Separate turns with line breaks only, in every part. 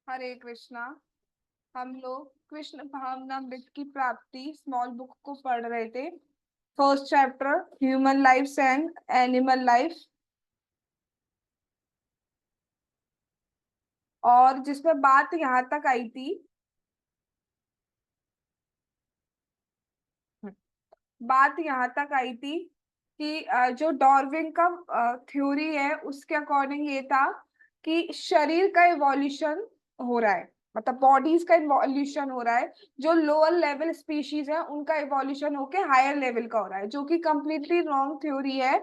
हरे कृष्णा। हम लोग कृष्ण भावनामृत की प्राप्ति स्मॉल बुक को पढ़ रहे थे। First chapter human life and animal life, और जिसमें बात यहाँ तक आई थी। बात यहाँ तक आई थी कि जो डार्विन का थ्योरी है उसके अकॉर्डिंग ये था कि शरीर का इवोल्यूशन हो रहा है, मतलब बॉडीज का इवोल्यूशन हो रहा है। जो लोअर लेवल स्पीशीज है उनका इवोल्यूशन होके हायर लेवल का हो रहा है, जो कि कंप्लीटली रॉन्ग थ्योरी है।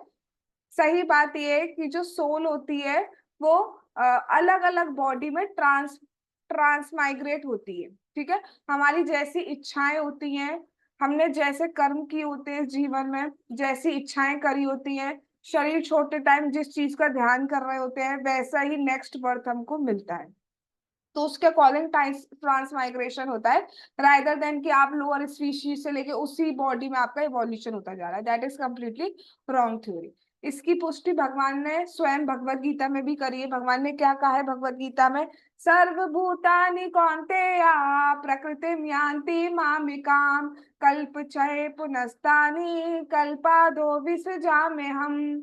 सही बात यह है कि जो सोल होती है वो अलग अलग बॉडी में ट्रांसमाइग्रेट होती है। ठीक है, हमारी जैसी इच्छाएं होती हैं, हमने जैसे कर्म किए होते हैं जीवन में, जैसी इच्छाएं करी होती हैं, शरीर छोटे टाइम जिस चीज का ध्यान कर रहे होते हैं वैसा ही नेक्स्ट बर्थ हमको मिलता है। तो उसके अकॉर्डिंग ट्रांसमाइग्रेशन होता है, रादर देन कि आप लोअर स्पीशीज से लेके उसी बॉडी में आपका इवोल्यूशन होता जा रहा है। That is completely wrong theory. इसकी पुष्टि भगवान ने स्वयं भगवत गीता में भी करी है। भगवान ने क्या कहा है भगवत गीता में? सर्वभूतानि कौन्तेय प्रकृतिम यान्ति मामिकाम कल्पचय पुनस्तानि कल्पादो विसृजाम्यहम्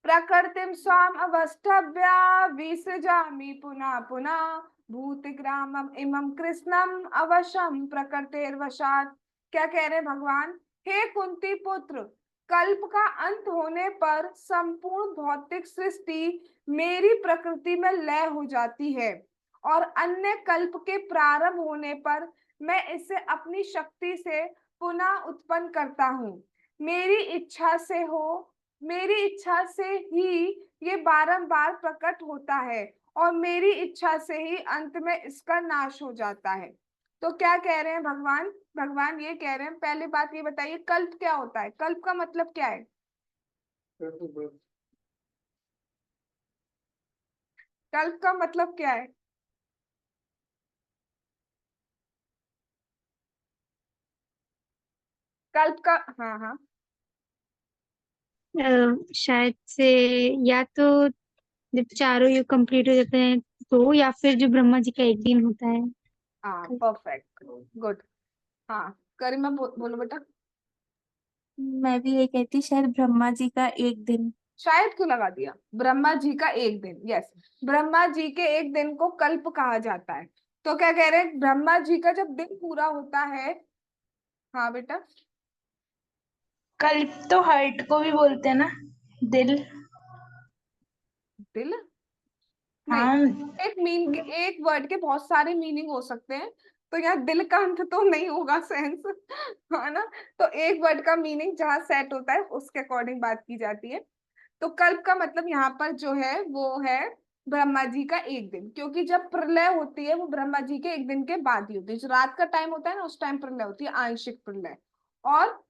प्रकृतिम स्वाम अवस्थव्या विसृजामि पुनः पुनः भूतग्रामम इमं कृष्णम अवशम प्रकृतिर्वशात्। क्या कह रहे हैं भगवान? हे कुंती पुत्र, कल्प का अंत होने पर संपूर्ण भौतिक सृष्टि मेरी प्रकृति में लय हो जाती है, और अन्य कल्प के प्रारंभ होने पर मैं इसे अपनी शक्ति से पुनः उत्पन्न करता हूँ। मेरी इच्छा से हो मेरी इच्छा से ही ये बारंबार प्रकट होता है, और मेरी इच्छा से ही अंत में इसका नाश हो जाता है। तो क्या कह रहे हैं भगवान? भगवान ये कह रहे हैं, पहले बात ये बताइए कल्प क्या होता है? कल्प का मतलब क्या है? कल्प का मतलब क्या है? कल्प का, हाँ हाँ।
शायद से या तो जब चारों युग कंप्लीट हो जाते हैं तो, या फिर जो ब्रह्मा जी का एक दिन होता है।
हाँ परफेक्ट, गुड। हाँ करिश्मा बोलो बेटा।
मैं भी ये कहती, शायद ब्रह्मा जी का एक दिन।
शायद क्यों लगा दिया? ब्रह्मा जी का एक दिन, यस। ब्रह्मा जी के एक दिन को कल्प कहा जाता है। तो क्या कह रहे हैं, ब्रह्मा जी का जब दिन पूरा होता है। हाँ बेटा।
कल्प तो हार्ट को भी बोलते हैं ना, दिल।
दिल? नहीं,
हाँ।
एक वर्ड के बहुत सारे मीनिंग हो सकते हैं। तो यहाँ दिल का अंत तो नहीं होगा सेंस, है ना? तो एक वर्ड का मीनिंग जहाँ सेट होता है उसके अकॉर्डिंग बात की जाती है। तो कल्प का मतलब यहाँ पर जो है वो है ब्रह्मा जी का एक दिन, क्योंकि जब प्रलय होती है वो ब्रह्मा जी के एक दिन के बाद ही होती है। जो रात का टाइम होता है ना उस टाइम प्रलय होती है, आंशिक प्रलय। और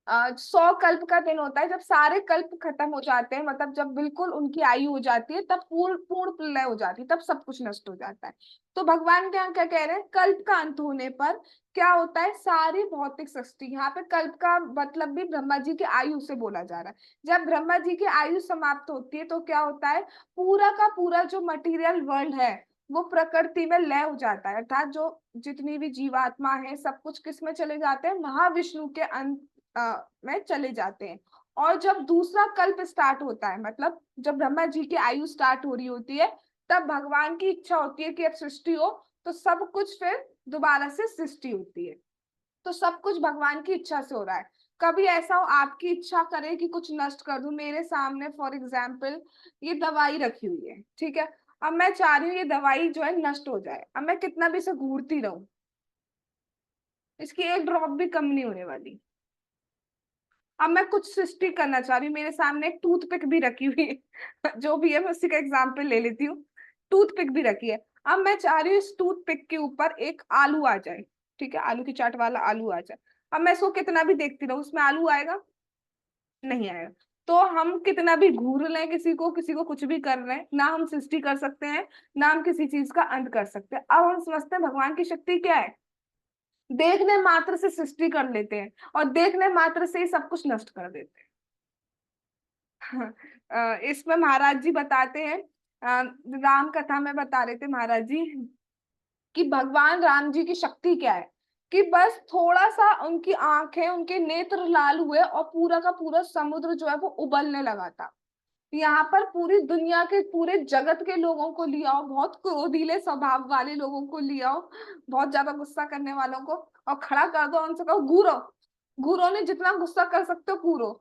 100 कल्प का दिन होता है जब सारे कल्प खत्म हो जाते हैं, मतलब जब बिल्कुल उनकी आयु हो जाती है, तब पूर्ण पूर्ण प्रलय हो जाती है, तब सब कुछ नष्ट हो जाता है। तो भगवान क्या क्या कह रहे हैं, कल्प का अंत होने पर क्या होता है, सारी भौतिक सृष्टि, यहाँ पे कल्प का मतलब भी ब्रह्मा जी की आयु से बोला जा रहा है। जब ब्रह्मा जी की आयु समाप्त होती है तो क्या होता है, पूरा का पूरा जो मटेरियल वर्ल्ड है वो प्रकृति में लय हो जाता है। अर्थात जो जितनी भी जीवात्मा है सब कुछ किस में चले जाते हैं, महाविष्णु के अंत में चले जाते हैं। और जब दूसरा कल्प स्टार्ट होता है, मतलब जब ब्रह्मा जी की आयु स्टार्ट हो रही होती है, तब भगवान की इच्छा होती है कि अब सृष्टि हो, तो सब कुछ फिर दोबारा से सृष्टि होती है। तो सब कुछ भगवान की इच्छा से हो रहा है। कभी ऐसा हो आपकी इच्छा करे कि कुछ नष्ट कर दूं, मेरे सामने फॉर एग्जाम्पल ये दवाई रखी हुई है, ठीक है। अब मैं चाह रही हूँ ये दवाई जो है नष्ट हो जाए, अब मैं कितना भी इसे घूरती रहूं, इसकी एक ड्रॉप भी कम नहीं होने वाली। अब मैं कुछ सृष्टि करना चाह रही हूँ, मेरे सामने एक टूथपिक भी रखी हुई है जो भी है मैं उसी का एग्जाम्पल ले लेती हूँ। टूथपिक भी रखी है। अब मैं चाह रही हूँ इस टूथपिक के ऊपर एक आलू आ जाए, ठीक है, आलू की चाट वाला आलू आ जाए। अब मैं इसको कितना भी देखती रहूं, उसमें आलू आएगा? नहीं आएगा। तो हम कितना भी घूर लें किसी को कुछ भी कर रहे हैं, ना हम सृष्टि कर सकते हैं, ना हम किसी चीज का अंत कर सकते हैं। अब हम समझते हैं भगवान की शक्ति क्या है, देखने मात्र से सृष्टि कर लेते हैं और देखने मात्र से ही सब कुछ नष्ट कर देते हैं। इसमें महाराज जी बताते हैं राम कथा में बता रहे थे महाराज जी कि भगवान राम जी की शक्ति क्या है, कि बस थोड़ा सा उनकी आंखें, उनके नेत्र लाल हुए और पूरा का पूरा समुद्र जो है वो उबलने लगा था। यहाँ पर पूरी दुनिया के, पूरे जगत के लोगों को लिया हो, बहुत क्रोधीले स्वभाव वाले लोगों को लिया हो, बहुत ज्यादा गुस्सा करने वालों को, और खड़ा कर दो, उनसे कहो घूरो, घूरो ने जितना गुस्सा कर सकते हो घूरो,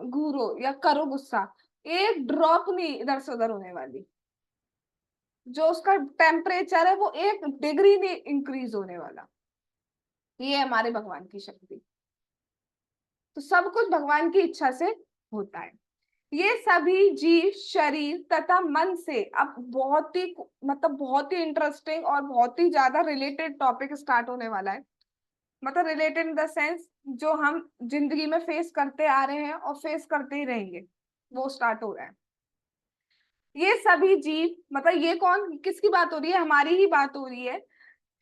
घूरो या करो गुस्सा, एक ड्रॉप नहीं इधर से उधर होने वाली। जो उसका टेम्परेचर है वो 1 डिग्री नहीं इंक्रीज होने वाला। ये है हमारे भगवान की शक्ति। तो सब कुछ भगवान की इच्छा से होता है। ये सभी जीव शरीर तथा मन से, अब बहुत ही मतलब बहुत ही इंटरेस्टिंग और बहुत ही ज्यादा रिलेटेड टॉपिक स्टार्ट होने वाला है। मतलब रिलेटेड इन द सेंस जो हम जिंदगी में फेस करते आ रहे हैं और फेस करते ही रहेंगे, वो स्टार्ट हो रहा है। ये सभी जीव, मतलब ये कौन, किसकी बात हो रही है, हमारी ही बात हो रही है।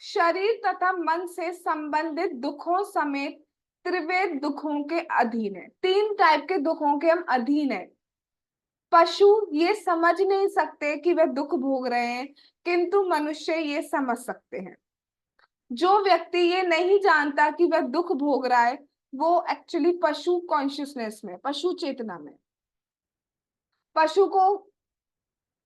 शरीर तथा मन से संबंधित दुखों समेत त्रिवेद दुखों के अधीन है। 3 टाइप के दुखों के हम अधीन है। पशु ये समझ नहीं सकते कि वे दुख भोग रहे हैं, किंतु मनुष्य ये समझ सकते हैं। जो व्यक्ति ये नहीं जानता कि वह दुख भोग रहा है, वो एक्चुअली पशु कॉन्शियसनेस में, पशु चेतना में। पशु को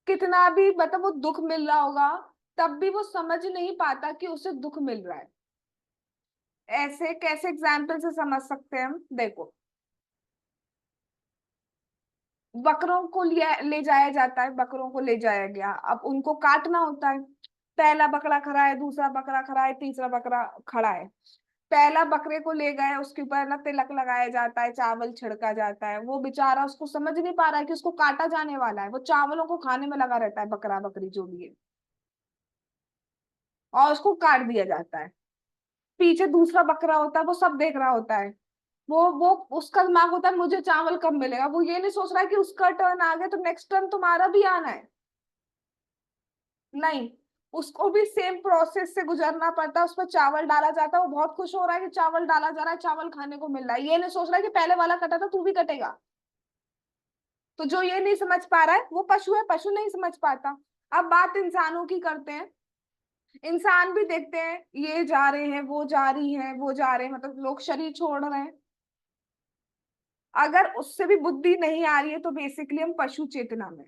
कितना भी मतलब वो दुख मिल रहा होगा, तब भी वो समझ नहीं पाता कि उसे दुख मिल रहा है। ऐसे कैसे एग्जाम्पल से समझ सकते हैं हम, देखो बकरों को ले जाया जाता है, बकरों को ले जाया गया, अब उनको काटना होता है। पहला बकरा खड़ा है, दूसरा बकरा खड़ा है, तीसरा बकरा खड़ा है। पहला बकरे को ले गए, उसके ऊपर ना तिलक लगाया जाता है, चावल छिड़का जाता है। वो बेचारा उसको समझ नहीं पा रहा है कि उसको काटा जाने वाला है, वो चावलों को खाने में लगा रहता है, बकरा बकरी जो भी है, और उसको काट दिया जाता है। पीछे दूसरा बकरा होता है, वो सब देख रहा होता है। वो उसका दिमाग होता है मुझे चावल कब मिलेगा। वो ये नहीं सोच रहा है कि उसका टर्न आ गया तो नेक्स्ट टर्न तुम्हारा भी आना है, नहीं, उसको भी सेम प्रोसेस से गुजरना पड़ता है। उस पर चावल डाला जाता है, वो बहुत खुश हो रहा है कि चावल डाला जा रहा है, चावल खाने को मिल रहा है। ये नहीं सोच रहा है कि पहले वाला कटा था, तू भी कटेगा। तो जो ये नहीं समझ पा रहा है वो पशु है, पशु नहीं समझ पाता। अब बात इंसानों की करते हैं। इंसान भी देखते हैं, ये जा रहे हैं, वो जा रही है, वो जा रहे हैं, मतलब लोग शरीर छोड़ रहे हैं। अगर उससे भी बुद्धि नहीं आ रही है तो बेसिकली हम पशु चेतना में।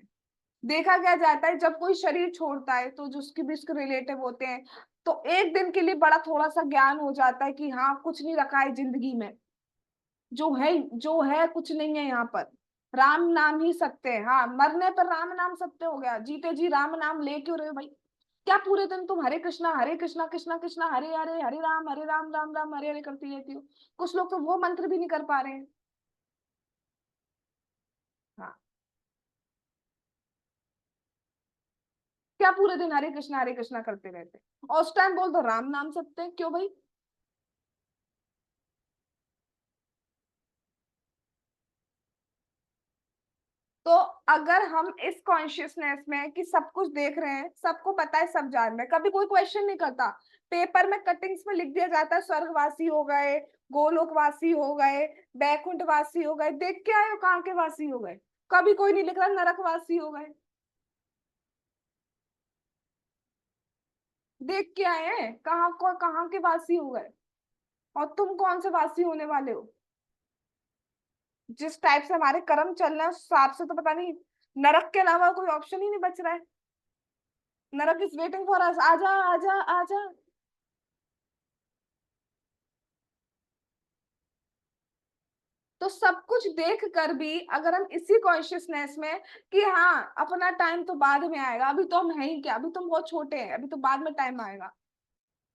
देखा क्या जाता है जब कोई शरीर छोड़ता है तो जो उसके भी उसके रिलेटिव होते हैं, तो एक दिन के लिए बड़ा थोड़ा सा ज्ञान हो जाता है कि हाँ कुछ नहीं रखा है जिंदगी में, जो है कुछ नहीं है यहाँ पर, राम नाम ही सत्य है। हाँ, मरने पर राम नाम सत्य हो गया, जीते जी राम नाम ले क्यों रहे हो भाई? क्या पूरे दिन तुम हरे कृष्णा कृष्णा कृष्णा हरे हरे, हरे राम राम राम हरे हरे करती रहती हो? कुछ लोग तो वो मंत्र भी नहीं कर पा रहे हैं। हाँ, क्या पूरे दिन हरे कृष्णा करते रहते, और उस टाइम बोल दो राम नाम सत्य है, क्यों भाई? तो अगर हम इस कॉन्शियसनेस में कि सब कुछ देख रहे हैं, सबको पता है, सब जान रहे हैं, कभी कोई क्वेश्चन नहीं करता। पेपर में कटिंग्स में लिख दिया जाता है स्वर्गवासी हो गए, गोलोकवासी हो गए, बैकुंठवासी हो गए, देख के आए हो कहाँ के वासी हो गए? कभी कोई नहीं लिख रहा नरकवासी हो गए, देख के आए हैं कहाँ के वासी हो गए। और तुम कौन से वासी होने वाले हो? जिस टाइप से हमारे कर्म चल रहे हैं उस हिसाब से तो पता नहीं, नरक के अलावा कोई ऑप्शन ही नहीं बच रहा है। नरक इज वेटिंग फॉर अस, आजा आजा आजा। तो सब कुछ देख कर भी अगर हम इसी कॉन्शियसनेस में कि हाँ अपना टाइम तो बाद में आएगा, अभी तो हम है ही क्या, अभी तो हम बहुत छोटे हैं, अभी तो बाद में टाइम आएगा,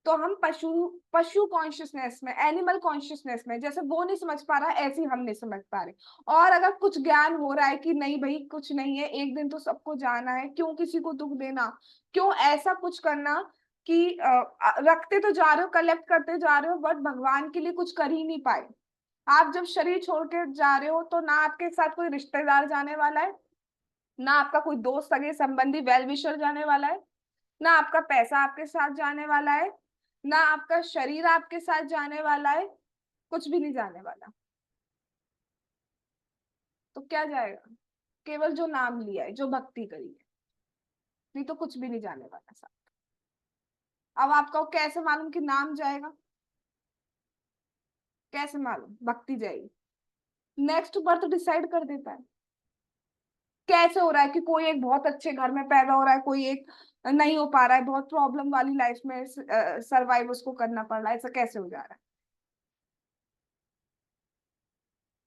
तो हम पशु पशु कॉन्शियसनेस में, एनिमल कॉन्शियसनेस में, जैसे वो नहीं समझ पा रहा ऐसे ही हम नहीं समझ पा रहे। और अगर कुछ ज्ञान हो रहा है कि नहीं भाई कुछ नहीं है, एक दिन तो सबको जाना है, क्यों किसी को दुख देना, क्यों ऐसा कुछ करना कि रखते तो जा रहे हो, कलेक्ट करते जा रहे हो, बट भगवान के लिए कुछ कर ही नहीं पाए। आप जब शरीर छोड़ के जा रहे हो तो ना आपके साथ कोई रिश्तेदार जाने वाला है, ना आपका कोई दोस्त सगे संबंधी वेल विशर जाने वाला है, ना आपका पैसा आपके साथ जाने वाला है, ना आपका शरीर आपके साथ जाने वाला है, कुछ भी नहीं जाने वाला। तो क्या जाएगा? केवल जो नाम लिया है, जो भक्ति करी है। नहीं तो कुछ भी नहीं जाने वाला साथ। अब आपको कैसे मालूम कि नाम जाएगा? कैसे मालूम? भक्ति जाएगी। नेक्स्ट बर्थ डिसाइड कर देता है। कैसे हो रहा है कि कोई एक बहुत अच्छे घर में पैदा हो रहा है, कोई एक नहीं हो पा रहा है, बहुत प्रॉब्लम वाली लाइफ में सरवाइव उसको करना पड़ रहा है, ऐसा कैसे हो जा रहा है?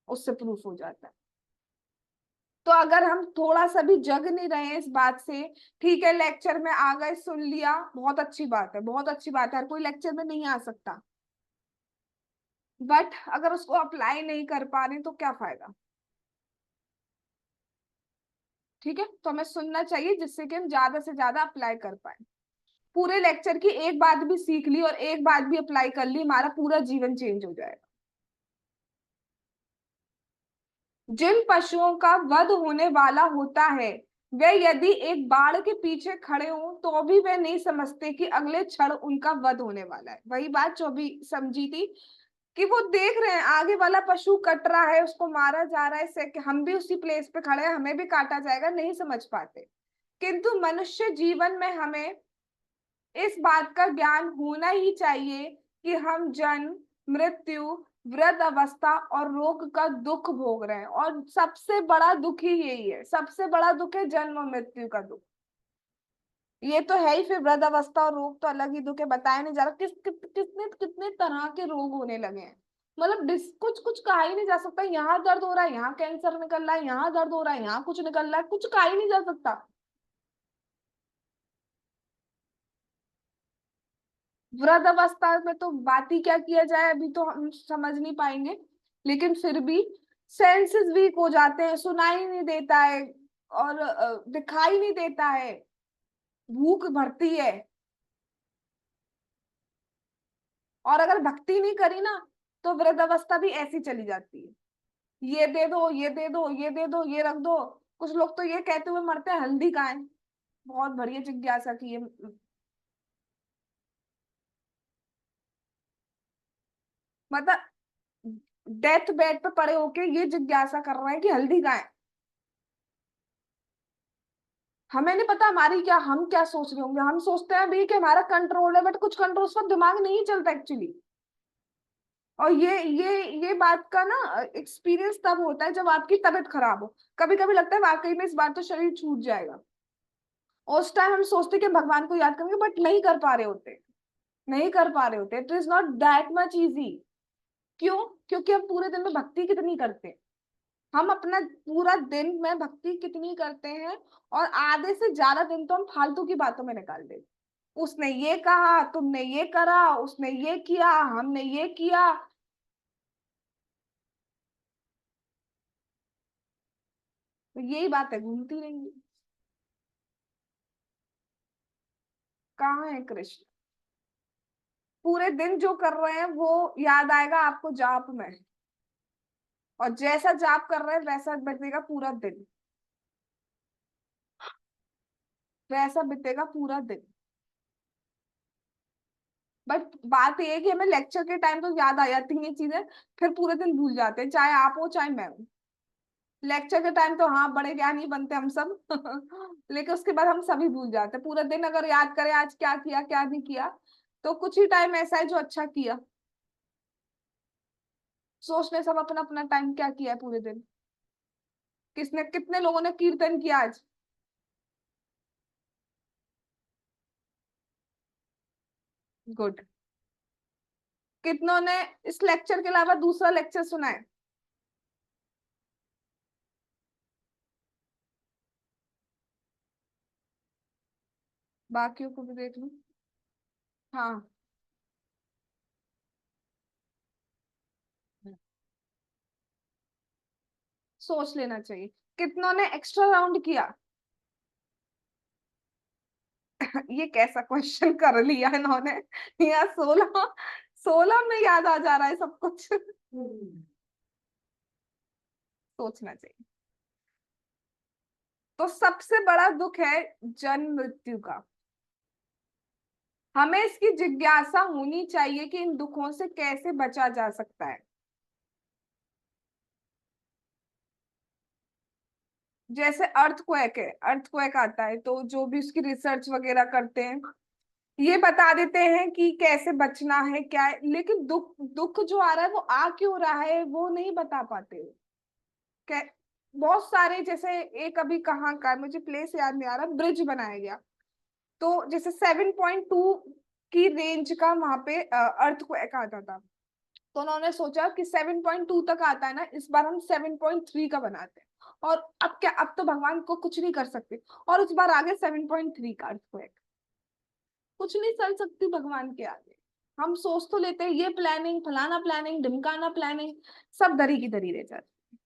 उससे प्रूफ हो जाता है। तो अगर हम थोड़ा सा भी जग नहीं रहे हैं इस बात से, ठीक है लेक्चर में आ गए, सुन लिया, बहुत अच्छी बात है, बहुत अच्छी बात है, हर कोई लेक्चर में नहीं आ सकता, बट अगर उसको अप्लाई नहीं कर पा रहे तो क्या फायदा? ठीक है, तो हमें सुनना चाहिए जिससे कि हम ज्यादा से ज्यादा अप्लाई कर पाए। पूरे लेक्चर की एक बात भी सीख ली और एक बात भी अप्लाई कर ली, हमारा पूरा जीवन चेंज हो जाएगा। जिन पशुओं का वध होने वाला होता है वे यदि एक बाढ़ के पीछे खड़े हों तो भी वे नहीं समझते कि अगले क्षण उनका वध होने वाला है। वही बात जो भी समझी थी कि वो देख रहे हैं आगे वाला पशु कट रहा है, उसको मारा जा रहा है, हम भी उसी प्लेस पे खड़े हैं, हमें भी काटा जाएगा, नहीं समझ पाते। किंतु मनुष्य जीवन में हमें इस बात का ज्ञान होना ही चाहिए कि हम जन्म, मृत्यु, वृद्ध अवस्था और रोग का दुख भोग रहे हैं, और सबसे बड़ा दुख ही यही है, सबसे बड़ा दुख है जन्म और मृत्यु का दुख। ये तो है ही, फिर वृद्ध अवस्था और रोग तो अलग ही दुख है, बताया नहीं जा रहा कितने कितने तरह के रोग होने लगे हैं। मतलब कुछ कुछ कहा ही नहीं जा सकता, यहाँ दर्द हो रहा है, यहाँ कैंसर निकल रहा है, यहाँ दर्द हो रहा है, यहाँ कुछ निकल रहा है, कुछ कहा ही नहीं जा सकता। वृद्ध अवस्था में तो बात ही क्या किया जाए, अभी तो हम समझ नहीं पाएंगे, लेकिन फिर भी सेंसेस वीक हो जाते हैं, सुनाई नहीं देता है और दिखाई नहीं देता है, भूख भरती है, और अगर भक्ति नहीं करी ना तो वृद्ध अवस्था भी ऐसी चली जाती है। ये दे दो, ये दे दो, ये दे दो, ये रख दो। कुछ लोग तो ये कहते हुए मरते हैं, हल्दी कहाँ है? बहुत बढ़िया जिज्ञासा की है। मतलब डेथ बेड पे पड़े होके ये जिज्ञासा कर रहा है कि हल्दी कहाँ है। हमें नहीं पता हमारी क्या, हम क्या सोच रहे होंगे, हम सोचते हैं अभी कि हमारा कंट्रोल है, बट कुछ कंट्रोल पर दिमाग नहीं चलता एक्चुअली। और ये बात का ना एक्सपीरियंस तब होता है जब आपकी तबीयत खराब हो। कभी कभी लगता है वाकई में इस बार तो शरीर छूट जाएगा, और उस टाइम हम सोचते कि भगवान को याद करेंगे, बट नहीं कर पा रहे होते, नहीं कर पा रहे होते। It is not that much easy. क्यों? क्योंकि हम पूरे दिन में भक्ति कितनी करते हैं, हम अपना पूरा दिन में भक्ति कितनी करते हैं, और आधे से ज्यादा दिन तो हम फालतू की बातों में निकाल देते। उसने ये कहा, तुमने ये करा, उसने ये किया, हमने ये किया। तो यही बात है, घूमती रहेंगी। कहाँ है कृष्ण? पूरे दिन जो कर रहे हैं वो याद आएगा आपको जाप में, और जैसा जाप कर रहे हैं वैसा बीतेगा पूरा दिन, वैसा बीतेगा पूरा दिन। बट बात ये है कि हमें लेक्चर के टाइम तो याद आ जाती हैं ये चीजें, फिर पूरे दिन भूल जाते हैं, चाहे आप हो चाहे मैं हूँ। लेक्चर के टाइम तो हाँ बड़े ज्ञानी बनते हम सब लेकिन उसके बाद हम सभी भूल जाते हैं। पूरा दिन अगर याद करें आज क्या किया क्या नहीं किया, तो कुछ ही टाइम ऐसा है जो अच्छा किया। सोचने सब अपना अपना टाइम क्या किया है पूरे दिन। किसने, कितने लोगों ने कीर्तन किया आज? गुड। कितनों ने इस लेक्चर के अलावा दूसरा लेक्चर सुना है? बाकियों को भी देख लूं। हाँ, सोच लेना चाहिए। कितनों ने एक्स्ट्रा राउंड किया? ये कैसा क्वेश्चन कर लिया इन्होंने, यहाँ 16 16 में याद आ जा रहा है सब कुछ सोचना चाहिए। तो सबसे बड़ा दुख है जन्म मृत्यु का। हमें इसकी जिज्ञासा होनी चाहिए कि इन दुखों से कैसे बचा जा सकता है। जैसे अर्थक्वेक है, अर्थक्वेक आता है तो जो भी उसकी रिसर्च वगैरह करते हैं ये बता देते हैं कि कैसे बचना है क्या है, लेकिन दुख दुख जो आ रहा है वो आ क्यों रहा है वो नहीं बता पाते। कै- बहुत सारे, जैसे एक अभी कहाँ का मुझे प्लेस याद नहीं आ रहा, ब्रिज बनाया गया तो जैसे 7.2 की रेंज का वहां पे अर्थक्वेक आता था, तो उन्होंने सोचा कि 7.2 तक आता है ना, इस बार हम 7.3 का बनाते हैं। और अब क्या, अब तो भगवान को कुछ नहीं कर सकते, और उस बार आगे 7.3 का अर्थक्वेक। कुछ नहीं चल सकती भगवान के आगे। हम सोच तो लेते हैं ये प्लानिंग, फलाना प्लानिंग, ढिमकाना प्लानिंग, सब दरी की दरी रह जाती।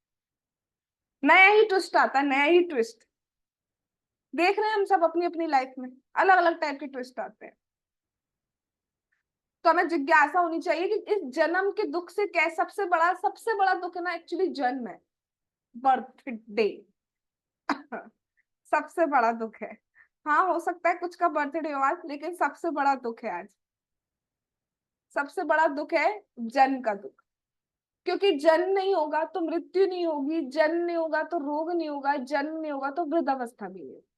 नया ही ट्विस्ट आता है, नया ही ट्विस्ट। देख रहे हैं हम सब अपनी अपनी लाइफ में अलग अलग टाइप के ट्विस्ट आते हैं। तो हमें जिज्ञासा होनी चाहिए कि इस जन्म के दुख से क्या, सबसे बड़ा दुख है ना एक्चुअली जन्म है, बर्थडे। सबसे बड़ा दुख है। हाँ हो सकता है कुछ का बर्थडे हो आज, लेकिन सबसे बड़ा दुख है आज। सबसे बड़ा दुख है जन्म का दुख। क्योंकि जन्म नहीं होगा तो मृत्यु नहीं होगी, जन्म नहीं होगा तो रोग नहीं होगा, जन्म नहीं होगा तो वृद्धावस्था भी नहीं होगी।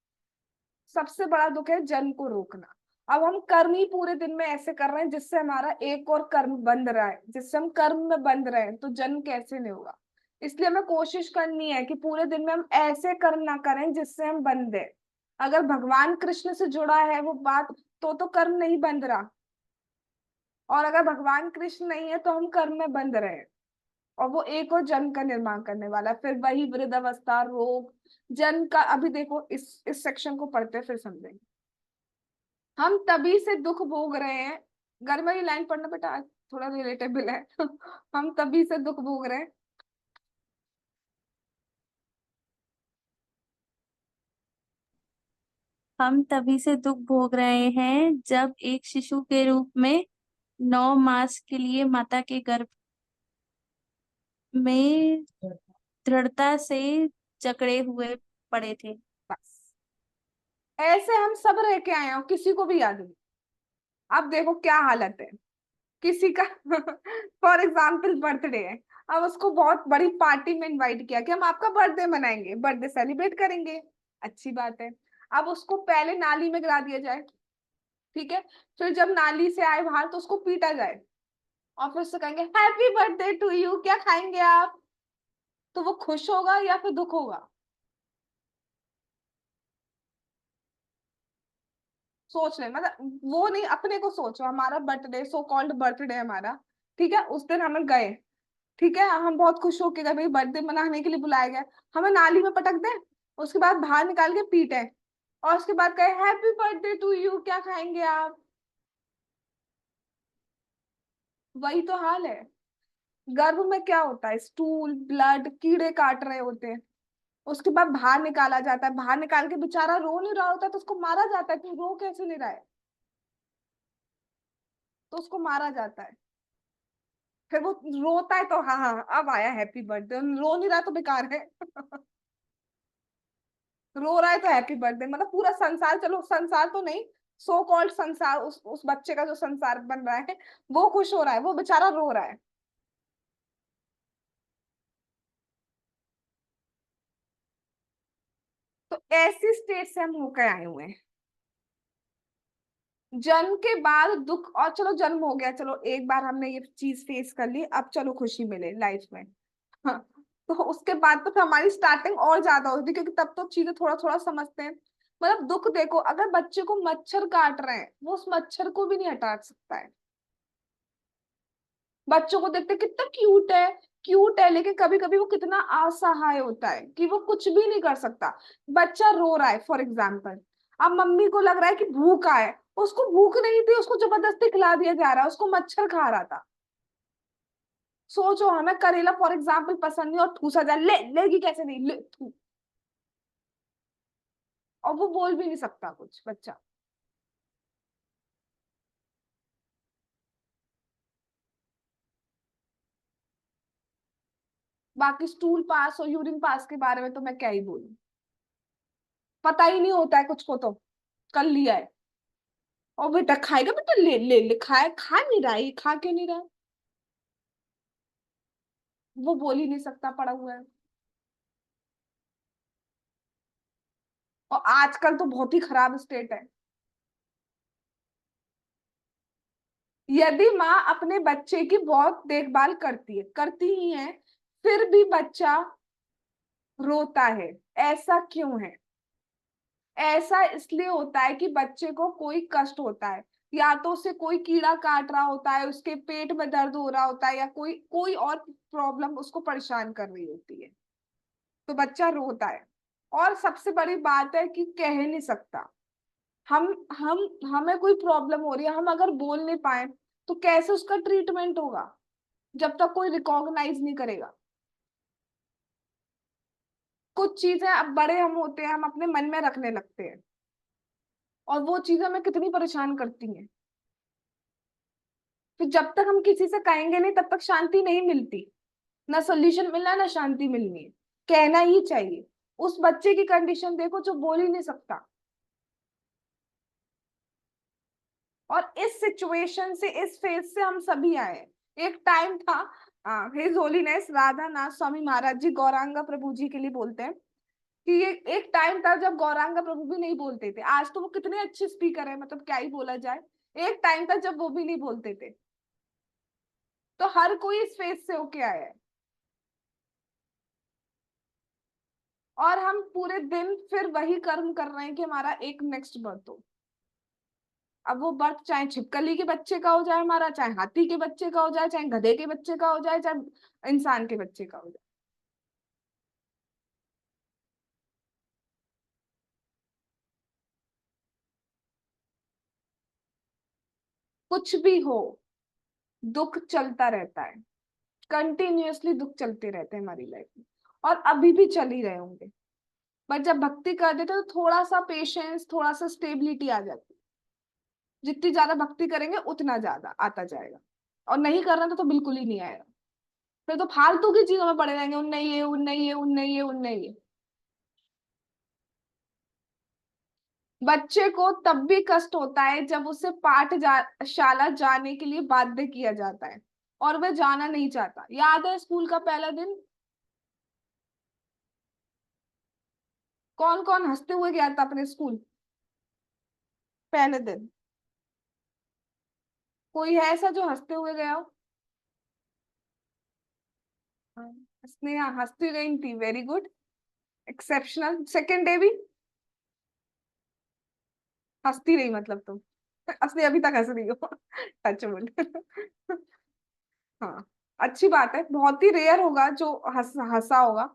सबसे बड़ा दुख है जन्म को रोकना। अब हम कर्म ही पूरे दिन में ऐसे कर रहे हैं जिससे हमारा एक और कर्म बंध रहा है, जिससे हम कर्म में बंध रहे हैं, तो जन्म कैसे नहीं होगा। इसलिए हमें कोशिश करनी है कि पूरे दिन में हम ऐसे कर्म ना करें जिससे हम बंधे। अगर भगवान कृष्ण से जुड़ा है वो बात, तो कर्म नहीं बंध रहा। और अगर भगवान कृष्ण नहीं है तो हम कर्म में बंध रहे हैं, और वो एक और जन्म का निर्माण करने वाला है, फिर वही वृद्धावस्था, रोग, जन्म का। अभी देखो इस सेक्शन को पढ़ते फिर समझेंगे। हम तभी से दुख भोग रहे हैं। घर में ये लाइन पढ़ना बेटा, आज थोड़ा रिलेटेबल है। हम तभी से दुख भोग रहे हैं।
हम तभी से दुख भोग रहे हैं जब एक शिशु के रूप में 9 मास के लिए माता के गर्भ में दृढ़ता से जकड़े हुए पड़े थे।
बस ऐसे हम सब रह के आए हैं, और किसी को भी याद नहीं। अब देखो क्या हालत है किसी का। फॉर एग्जाम्पल बर्थडे है, अब उसको बहुत बड़ी पार्टी में इनवाइट किया कि हम आपका बर्थडे मनाएंगे, बर्थडे सेलिब्रेट करेंगे। अच्छी बात है। अब उसको पहले नाली में गिरा दिया जाए, ठीक है। फिर जब नाली से आए बाहर तो उसको पीटा जाए, और फिर उससे कहेंगे हैप्पी बर्थडे टू यू, क्या खाएंगे आप। तो वो खुश होगा या फिर दुख होगा। सोच ले, मतलब वो नहीं, अपने को सोचो, हमारा बर्थडे, सो कॉल्ड बर्थडे हमारा, ठीक है, उस दिन हमें गए, ठीक है, हम बहुत खुश होके गए, भाई बर्थडे मनाने के लिए बुलाया गया। हमें नाली में पटक दे, उसके बाद बाहर निकाल के पीटे, और उसके बाद कहे हैप्पी बर्थडे टू यू, क्या खाएंगे आप। वही तो हाल है। गर्भ में क्या होता है, स्टूल, ब्लड, कीड़े काट रहे होते हैं। उसके बाद बाहर निकाला जाता है, बाहर निकाल के बेचारा रो नहीं रहा होता तो उसको मारा जाता है, कि रो कैसे नहीं रहा है, तो उसको मारा जाता है। फिर वो रोता है तो हाँ हाँ अब आया हैप्पी बर्थडे, रो नहीं रहा तो बेकार है। रो रहा है तो हैप्पी बर्थडे, मतलब पूरा संसार, चलो संसार तो नहीं, सो कॉल्ड संसार, उस बच्चे का जो संसार बन रहा है वो खुश हो रहा है, वो बेचारा रो रहा है। तो ऐसी स्टेट से हम होकर आए हुए हैं। जन्म के बाद दुख, और चलो जन्म हो गया, चलो एक बार हमने ये चीज फेस कर ली, अब चलो खुशी मिले लाइफ में। हाँ, तो उसके बाद तो फिर हमारी स्टार्टिंग और ज्यादा होती है, क्योंकि तब तो चीजें थोड़ा थोड़ा समझते हैं। मतलब दुख देखो, अगर बच्चे को मच्छर काट रहे हैं वो उस मच्छर को भी नहीं हटा सकता है। बच्चों को देखते कितना क्यूट है, क्यूट है, लेकिन कभी कभी वो कितना असहाय होता है कि वो कुछ भी नहीं कर सकता। बच्चा रो रहा है फॉर एग्जाम्पल, अब मम्मी को लग रहा है कि भूखा है, उसको भूख नहीं थी, उसको जबरदस्ती खिला दिया जा रहा है, उसको मच्छर खा रहा था। सोचो हमें करेला फॉर एग्जाम्पल पसंद नहीं और ठूसा जाए, लेगी कैसे नहीं, ले थू। और वो बोल भी नहीं सकता कुछ बच्चा। बाकी स्टूल पास और यूरिन पास के बारे में तो मैं क्या ही बोलूं, पता ही नहीं होता है कुछ को, तो कर लिया है। और बेटा खाएगा, बेटा ले ले ले, खाए, खा नहीं रहा है, ये खा क्यों नहीं रहा है? वो बोल ही नहीं सकता, पड़ा हुआ है। और आजकल तो बहुत ही खराब स्टेट है। यदि माँ अपने बच्चे की बहुत देखभाल करती ही है, फिर भी बच्चा रोता है, ऐसा क्यों है? ऐसा इसलिए होता है कि बच्चे को कोई कष्ट होता है, या तो उसे कोई कीड़ा काट रहा होता है, उसके पेट में दर्द हो रहा होता है, या कोई कोई और प्रॉब्लम उसको परेशान कर रही होती है, तो बच्चा रोता है। और सबसे बड़ी बात है कि कह नहीं सकता। हम हम हमें कोई प्रॉब्लम हो रही है, हम अगर बोल नहीं पाए तो कैसे उसका ट्रीटमेंट होगा, जब तक कोई रिकॉग्नाइज नहीं करेगा। कुछ चीजें अब बड़े हम होते हैं, हम अपने मन में रखने लगते हैं, और वो चीजें हमें कितनी परेशान करती हैं। तो जब तक हम किसी से कहेंगे नहीं, तब तक शांति नहीं मिलती। ना सोल्यूशन मिलना, ना शांति मिलनी है। कहना ही चाहिए। उस बच्चे की कंडीशन देखो जो बोल ही नहीं सकता। और इस सिचुएशन से, इस फेज से हम सभी आए। एक टाइम था, हिज होलीनेस राधानाथ स्वामी महाराज जी गौरांगा प्रभु जी के लिए बोलते हैं कि ये एक टाइम था जब गौरांगा प्रभु भी नहीं बोलते थे। आज तो वो कितने अच्छे स्पीकर है, मतलब क्या ही बोला जाए। एक टाइम था जब वो भी नहीं बोलते थे। तो हर कोई इस फेज से होके आया है। और हम पूरे दिन फिर वही कर्म कर रहे हैं कि हमारा एक नेक्स्ट बर्थ हो। अब वो बर्थ चाहे छिपकली के बच्चे का हो जाए हमारा, चाहे हाथी के बच्चे का हो जाए, चाहे गधे के बच्चे का हो जाए, चाहे इंसान के बच्चे का हो जाए। कुछ भी हो, दुख चलता रहता है। कंटिन्यूअसली दुख चलते रहते हैं हमारी लाइफ में, और अभी भी चल ही रहे होंगे। बट जब भक्ति कर देते हैं तो थोड़ा सा पेशेंस, थोड़ा सा स्टेबिलिटी आ जाती है। जितनी ज्यादा भक्ति करेंगे उतना ज्यादा आता जाएगा, और नहीं करना तो बिल्कुल ही नहीं आएगा। फिर तो फालतू की चीजों में पड़े रहेंगे, उनने ये, उनने ये, उनने ये, उनने ये। बच्चे को तब भी कष्ट होता है जब उसे शाला जाने के लिए बाध्य किया जाता है, और वह जाना नहीं चाहता। याद है स्कूल का पहला दिन, कौन कौन हंसते हुए गया था अपने स्कूल पहले दिन? कोई है ऐसा जो हंसते हुए गया हो? हाँ, स्नेहा हंसती गई थी, very good, exceptional. Second day भी हंसती रही मतलब तुम? असली अभी तक हंस रही हो। टचवुड। हाँ, अच्छी बात है। बहुत ही रेयर होगा जो हंसा होगा।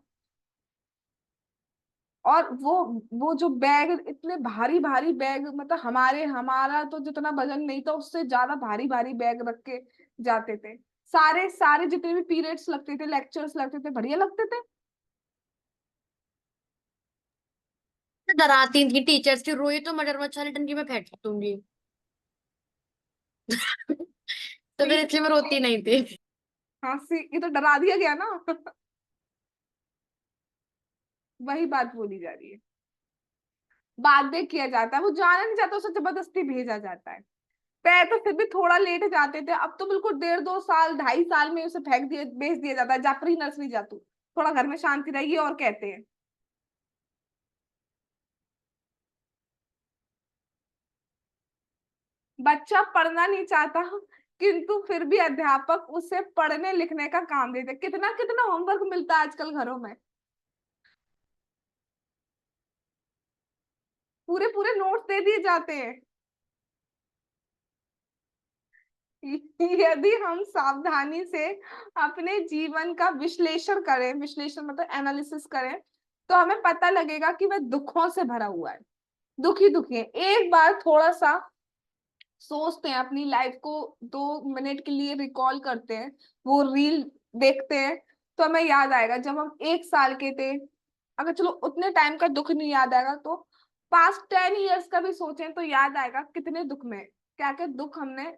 और वो जो बैग, इतने भारी भारी बैग, मतलब हमारा तो जितना वजन नहीं था, उससे ज्यादा भारी भारी बैग रख के जाते थे। सारे सारे जितने भी पीरियड्स लगते थे, लेक्चर्स लगते थे, बढ़िया लगते थे।
डराती थी टीचर्स की, रोई तो मगरमच्छ वाली टंकी में फेंक दूंगी। तो फिर इसलिए मैं रोती नहीं थी।
हाँ सी, ये तो डरा दिया गया ना। वही बात बोली जा रही है। बाध्य किया जाता है, वो जाना नहीं चाहता, उसे जबरदस्ती भेजा जाता है। पहले तो फिर भी थोड़ा लेट जाते थे, अब तो बिल्कुल 1.5 2 साल 2.5 साल में उसे फेंक दिए, भेज दिया जाता है, जा प्री नर्सरी जा तू, थोड़ा घर में शांति रहेगी, और कहते हैं। बच्चा पढ़ना नहीं चाहता, किंतु फिर भी अध्यापक उसे पढ़ने लिखने का काम देते। कितना कितना होमवर्क मिलता है आजकल घरों में, पूरे पूरे नोट्स दे दिए जाते हैं। यदि हम सावधानी से अपने जीवन का विश्लेषण करें, विश्लेषण मतलब एनालिसिस करें, तो हमें पता लगेगा कि वह दुखों से भरा हुआ है। दुखी दुखी है। एक बार थोड़ा सा सोचते हैं, अपनी लाइफ को 2 मिनट के लिए रिकॉल करते हैं, वो रील देखते हैं, तो हमें याद आएगा जब हम 1 साल के थे। अगर चलो उतने टाइम का दुख नहीं याद आएगा, तो पास्ट 10 years का भी सोचें तो याद आएगा कितने दुख में, क्या क्या दुख हमने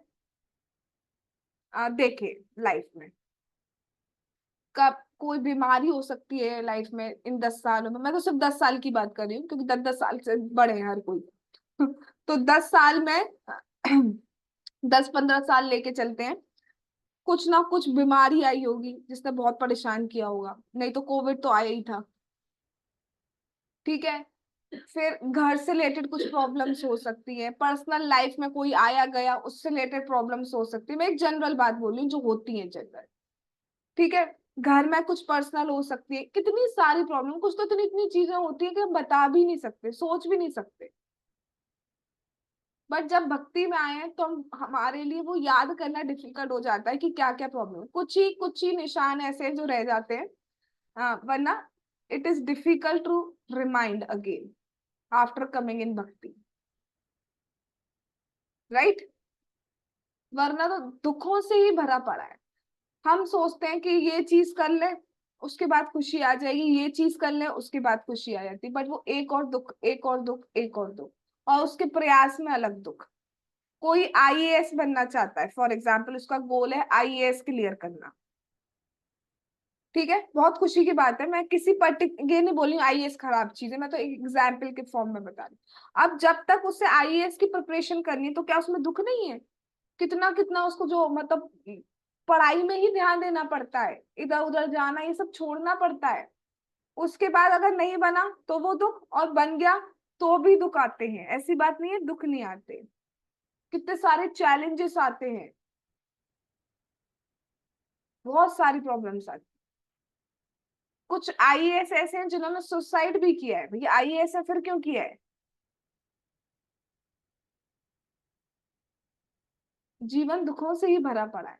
देखे लाइफ में। कब कोई बीमारी हो सकती है लाइफ में इन 10 सालों में, मैं तो सिर्फ 10 साल की बात कर रही हूँ, क्योंकि 10 10 साल से बड़े हैं हर कोई। तो 10 साल में 10 15 साल लेके चलते हैं, कुछ ना कुछ बीमारी आई होगी जिसने बहुत परेशान किया होगा। नहीं तो कोविड तो आया ही था, ठीक है। फिर घर से रिलेटेड कुछ प्रॉब्लम्स हो सकती है, पर्सनल लाइफ में कोई आया गया उससे रिलेटेड प्रॉब्लम्स हो सकती है। मैं एक जनरल बात बोल रही हूँ जो होती है जनरल, ठीक है। घर में कुछ पर्सनल हो सकती है, कितनी सारी प्रॉब्लम, कुछ तो इतनी इतनी चीजें होती है कि हम बता भी नहीं सकते, सोच भी नहीं सकते। बट जब भक्ति में आए हैं तो हम हमारे लिए वो याद करना डिफिकल्ट हो जाता है कि क्या क्या प्रॉब्लम है। कुछ ही निशान ऐसे हैं जो रह जाते हैं, वरना it is difficult to remind again after coming in bhakti, right. वरना तो दुखों से ही भरा पड़ा है। हम सोचते हैं कि ये चीज कर ले उसके बाद खुशी आ जाएगी, ये चीज कर ले उसके बाद खुशी आ जाती, बट वो एक और दुख, एक और दुख, एक और दुख, और उसके प्रयास में अलग दुख। कोई आईएएस बनना चाहता है फॉर एग्जाम्पल, उसका गोल है आईएएस क्लियर करना, ठीक है, बहुत खुशी की बात है। मैं किसी ये नहीं बोली आईएएस खराब चीज है, मैं तो एक एग्जाम्पल के फॉर्म में बता रही हूँ। अब जब तक उसे आईएएस की प्रिपरेशन करनी है तो क्या उसमें दुख नहीं है? कितना कितना उसको जो मतलब पढ़ाई में ही ध्यान देना पड़ता है, इधर उधर जाना ये सब छोड़ना पड़ता है। उसके बाद अगर नहीं बना तो वो दुख, और बन गया तो भी दुख आते हैं, ऐसी बात नहीं है दुख नहीं आते, कितने सारे चैलेंजेस आते हैं, बहुत सारी प्रॉब्लम्स आती। कुछ आईएएस ऐसे हैं जिन्होंने सुसाइड भी किया है, भैया आईएएस है फिर क्यों किया है? जीवन दुखों से ही भरा पड़ा है।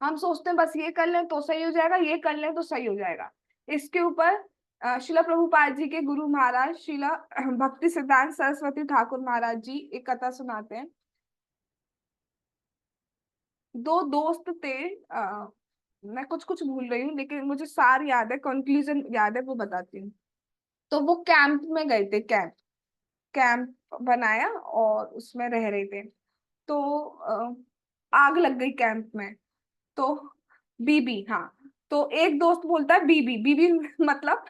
हम सोचते हैं बस ये कर लें तो सही हो जाएगा, ये कर लें तो सही हो जाएगा। इसके ऊपर शिला प्रभुपाद जी के गुरु महाराज शिला भक्ति सिद्धांत सरस्वती ठाकुर महाराज जी एक कथा सुनाते हैं। दो दोस्त थे, मैं कुछ कुछ भूल रही हूँ लेकिन मुझे सार याद है, कंक्लूजन याद है, वो बताती हूँ। तो वो कैंप में गए थे, कैंप कैंप बनाया और उसमें रह रहे थे। तो आग लग गई कैंप में। तो बीबी, हाँ, तो एक दोस्त बोलता है बीबी बीबी मतलब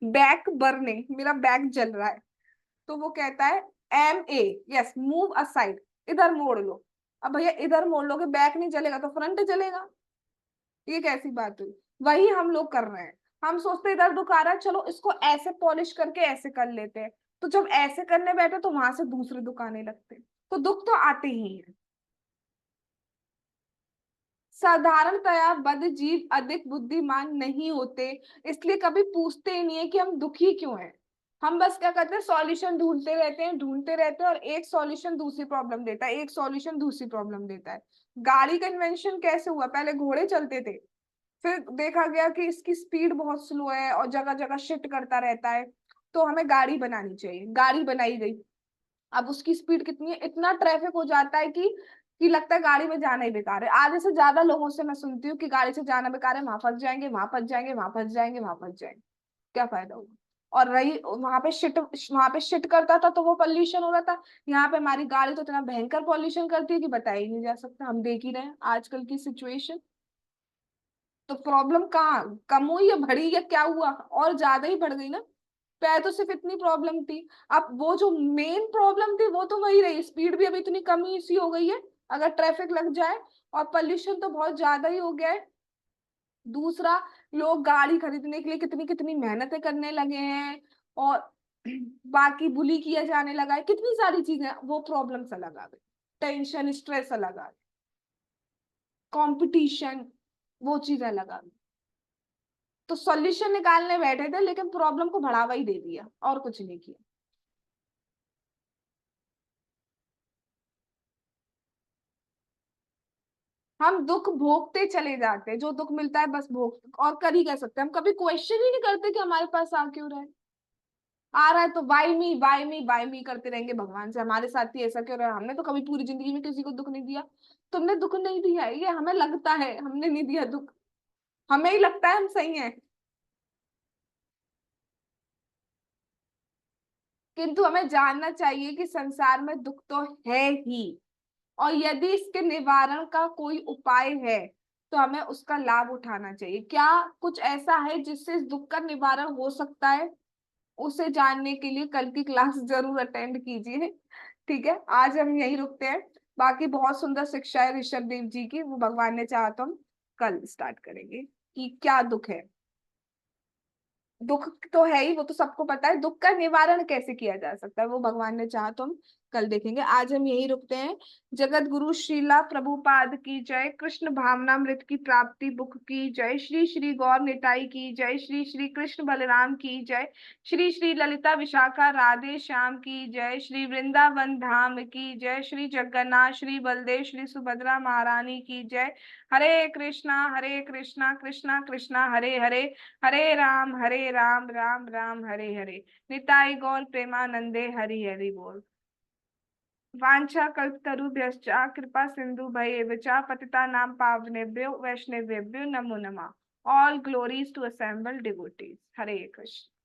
बैक बर्निंग, मेरा बैक जल रहा है। तो वो कहता है M A, yes move aside, इधर मोड़ लो। अब भैया इधर मोड़ लोगे बैक नहीं जलेगा तो फ्रंट जलेगा, ये कैसी बात हुई? वही हम लोग कर रहे हैं। हम सोचते इधर दुख आ रहा है, चलो इसको ऐसे पॉलिश करके ऐसे कर लेते हैं, तो जब ऐसे करने बैठे तो वहां से दूसरे दुख आने लगते हैं। तो दुख तो आते ही हैं। साधारणतया बद्ध जीव अधिक बुद्धिमान नहीं होते, इसलिए कभी पूछते ही नहीं है कि हम दुखी क्यों हैं। हम बस क्या करते हैं, सॉल्यूशन ढूंढते रहते हैं, ढूंढते रहते हैं, और एक सॉल्यूशन दूसरी प्रॉब्लम देता है, एक सॉल्यूशन दूसरी प्रॉब्लम देता है। गाड़ी का इन्वेंशन कैसे हुआ? पहले घोड़े चलते थे, फिर देखा गया कि इसकी स्पीड बहुत स्लो है और जगह जगह शिफ्ट करता रहता है, तो हमें गाड़ी बनानी चाहिए, गाड़ी बनाई गई। अब उसकी स्पीड कितनी है, इतना ट्रैफिक हो जाता है कि लगता है गाड़ी में जाना ही बेकार है। आधे से ज्यादा लोगों से मैं सुनती हूँ कि गाड़ी से जाना बेकार है, वहां फंस जाएंगे, वहां फंस जाएंगे, वहां फंस जाएंगे, वहां फंस जाएंगे, क्या फायदा होगा? और रही वहां पे शिट करता था तो वो पॉल्यूशन हो रहा था। यहाँ पे हमारी गाड़ी तो इतना भयंकर पॉल्यूशन करती है कि बताया ही नहीं जा सकता, हम देख ही रहे हैं आजकल की सिचुएशन। तो प्रॉब्लम कहाँ कम हुई या बढ़ी या क्या हुआ? और ज्यादा ही बढ़ गई ना। पहले तो सिर्फ इतनी प्रॉब्लम थी, अब वो जो मेन प्रॉब्लम थी वो तो वही रही, स्पीड भी अभी इतनी कमी सी हो गई है अगर ट्रैफिक लग जाए, और पोल्यूशन तो बहुत ज्यादा ही हो गया है। दूसरा, लोग गाड़ी खरीदने के लिए कितनी कितनी मेहनतें करने लगे हैं, और बाकी बुली किया जाने लगा है, कितनी सारी चीजें, वो प्रॉब्लम्स अलग आ गई, टेंशन स्ट्रेस अलग आ गई, कंपटीशन, वो चीजें अलग आ गई। तो सॉल्यूशन निकालने बैठे थे लेकिन प्रॉब्लम को बढ़ावा ही दे दिया और कुछ नहीं किया। हम दुख भोगते चले जाते हैं, जो दुख मिलता है बस भोग, और कर ही कह सकते हैं, हम कभी क्वेश्चन ही नहीं करते कि हमारे पास आ क्यों रहा है। आ रहा है तो why me why me why me करते रहेंगे भगवान से, हमारे साथ ही ऐसा क्यों रहा है? हमने तो कभी पूरी जिंदगी में किसी को दुख नहीं दिया। तुमने दुख नहीं दिया है, ये हमें लगता है हमने नहीं दिया दुख, हमें ही लगता है हम सही हैं, किंतु हमें जानना चाहिए कि संसार में दुख तो है ही, और यदि इसके निवारण का कोई उपाय है तो हमें उसका लाभ उठाना चाहिए। क्या कुछ ऐसा है जिससे इस दुख का निवारण हो सकता है? उसे जानने के लिए कल की क्लास जरूर अटेंड कीजिए। ठीक है, आज हम यही रुकते हैं। बाकी बहुत सुंदर शिक्षा है ऋषभ देव जी की, वो भगवान ने चाहा तो हम कल स्टार्ट करेंगे कि क्या दुख है। दुख तो है ही, वो तो सबको पता है। दुख का निवारण कैसे किया जा सकता है वो भगवान ने चाहा तो हम कल देखेंगे। आज हम यही रुकते हैं। जगत गुरु श्रीला प्रभुपाद की जय। कृष्ण भावनामृत की प्राप्ति बुक की जय। श्री श्री गौर निताई की जय। श्री श्री कृष्ण बलराम की जय। श्री श्री ललिता विशाखा राधे श्याम की जय। श्री वृंदावन धाम की जय। श्री जगन्नाथ श्री बलदेव श्री सुभद्रा महारानी की जय। हरे कृष्णा कृष्णा कृष्णा हरे हरे, हरे राम राम राम हरे हरे। निताई गौर प्रेमानंदे हरि हरि बोल। वांछा कल्पतरुभ्यश्च कृपा सिंधु भयेवच पतितानां पावनेभ्यो वैष्णवेभ्यो नमो नमः। All glories to assembled devotees. Hare Krishna.